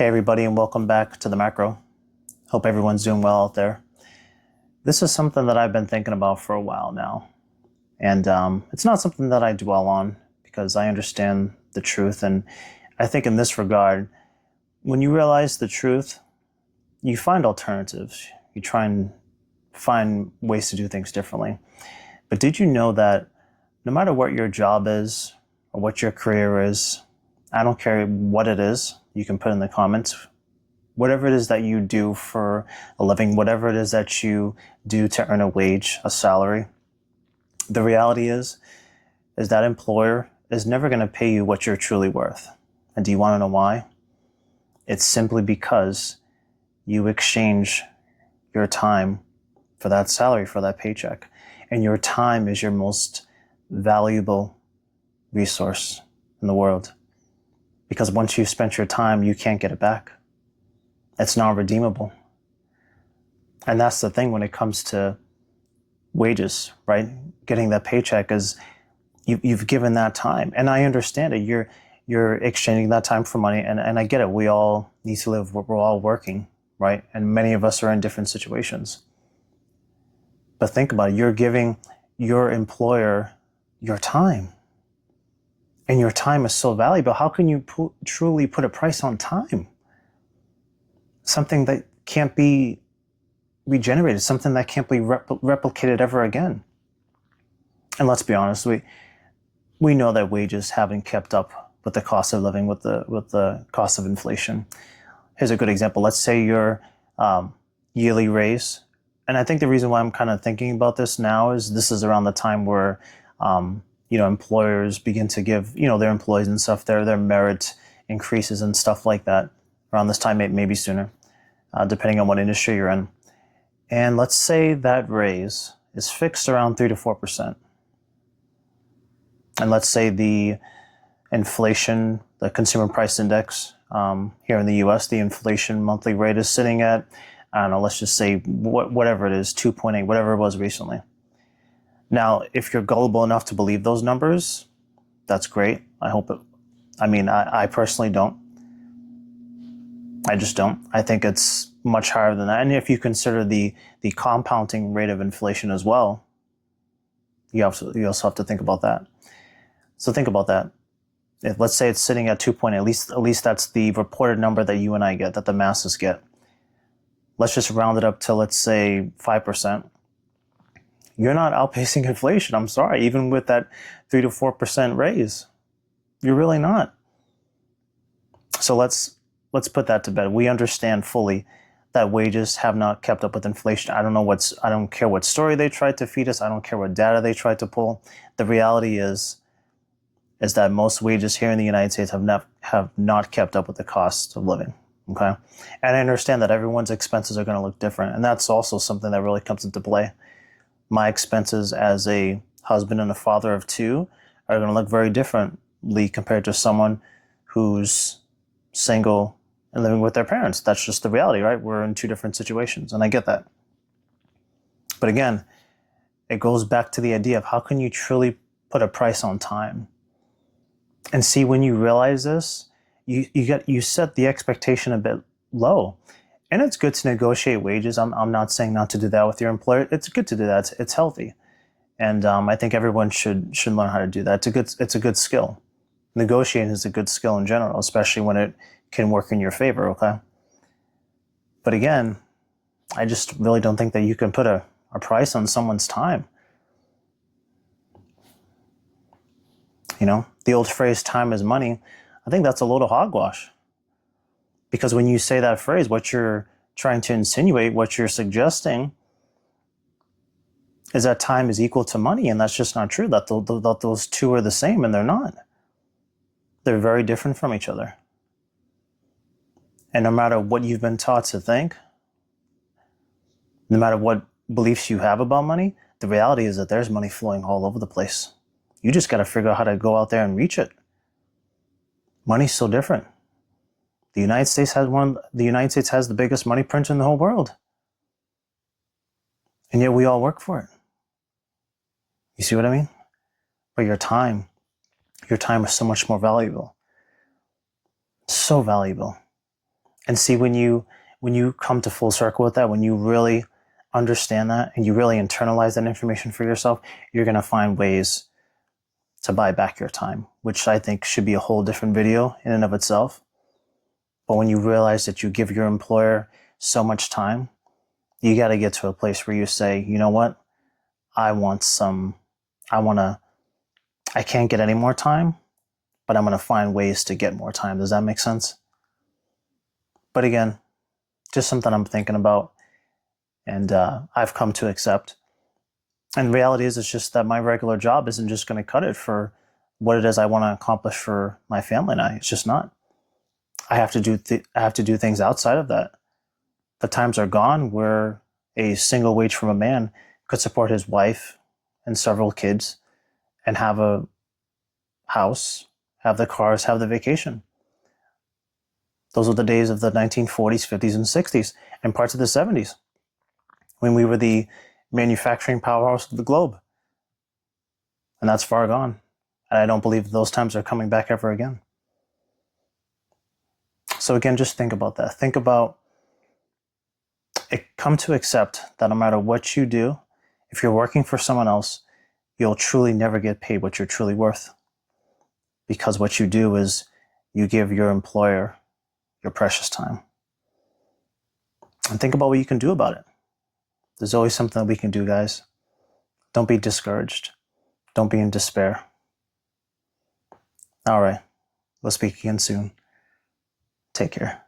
Hey everybody, and welcome back to the macro. Hope everyone's doing well out there. This is something that I've been thinking about for a while now. And it's not something that I dwell on because I understand the truth. And I think in this regard, when you realize the truth, you find alternatives. You try and find ways to do things differently. But did you know that no matter what your job is or what your career is, I don't care what it is, you can put in the comments, whatever it is that you do for a living, whatever it is that you do to earn a wage, a salary, the reality is that employer is never going to pay you what you're truly worth. And do you want to know why? It's simply because you exchange your time for that salary, for that paycheck. And your time is your most valuable resource in the world. Because once you've spent your time, you can't get it back. It's non-redeemable. And that's the thing when it comes to wages, right? Getting that paycheck is you've given that time. And I understand it. You're exchanging that time for money. And I get it. We all need to live. We're all working, right? And many of us are in different situations. But think about it. You're giving your employer your time. And your time is so valuable. How can you truly put a price on time? Something that can't be regenerated, something that can't be replicated ever again. And let's be honest, we know that wages haven't kept up with the cost of living, with the cost of inflation. Here's a good example. Let's say your yearly raise, and I think the reason why I'm kind of thinking about this now is this is around the time where employers begin to give their employees and stuff their merit increases and stuff like that. Around this time, maybe sooner, depending on what industry you're in. And let's say that raise is fixed around 3 to 4%. And let's say the inflation, the consumer price index here in the US, the inflation monthly rate is sitting at, I don't know, let's just say whatever it is, 2.8, whatever it was recently. Now, if you're gullible enough to believe those numbers, that's great. I hope it. I personally don't. I just don't. I think it's much higher than that. And if you consider the compounding rate of inflation as well, you also have to think about that. So think about that. If, let's say it's sitting at 2.8, at least that's the reported number that you and I get, that the masses get. Let's just round it up to, let's say, 5%. You're not outpacing inflation. I'm sorry. Even with that 3 to 4% raise, you're really not. So let's put that to bed. We understand fully that wages have not kept up with inflation. I don't care what story they tried to feed us. I don't care what data they tried to pull. The reality is that most wages here in the United States have not kept up with the cost of living. Okay, and I understand that everyone's expenses are going to look different, and that's also something that really comes into play. My expenses as a husband and a father of two are going to look very differently compared to someone who's single and living with their parents. That's just the reality, right? We're in two different situations, and I get that. But again, it goes back to the idea of how can you truly put a price on time? And see, when you realize this, you set the expectation a bit low. And it's good to negotiate wages. I'm not saying not to do that with your employer. It's good to do that. It's healthy. And I think everyone should learn how to do that. It's a good skill. Negotiating is a good skill in general, especially when it can work in your favor, okay? But again, I just really don't think that you can put a price on someone's time. The old phrase, time is money, I think that's a load of hogwash. Because when you say that phrase, what you're trying to insinuate, what you're suggesting is that time is equal to money, and that's just not true, that those two are the same, and they're not. They're very different from each other. And no matter what you've been taught to think, no matter what beliefs you have about money, the reality is that there's money flowing all over the place. You just got to figure out how to go out there and reach it. Money's so different. The United States has the biggest money printer in the whole world. And yet we all work for it. You see what I mean? But your time is so much more valuable. So valuable. And see, when you come to full circle with that, when you really understand that and you really internalize that information for yourself, you're going to find ways to buy back your time, which I think should be a whole different video in and of itself. But when you realize that you give your employer so much time, you got to get to a place where you say, you know what? I can't get any more time, but I'm going to find ways to get more time. Does that make sense? But again, just something I'm thinking about and I've come to accept. And the reality is, it's just that my regular job isn't just going to cut it for what it is I want to accomplish for my family and I. It's just not. I have to do things outside of that. The times are gone where a single wage from a man could support his wife and several kids and have a house, have the cars, have the vacation. Those were the days of the 1940s, 50s, and 60s, and parts of the 70s, when we were the manufacturing powerhouse of the globe. And that's far gone. And I don't believe those times are coming back ever again. So again, just think about that. Think about it. Come to accept that no matter what you do, if you're working for someone else, you'll truly never get paid what you're truly worth. Because what you do is you give your employer your precious time. And think about what you can do about it. There's always something that we can do, guys. Don't be discouraged. Don't be in despair. All right. We'll speak again soon. Take care.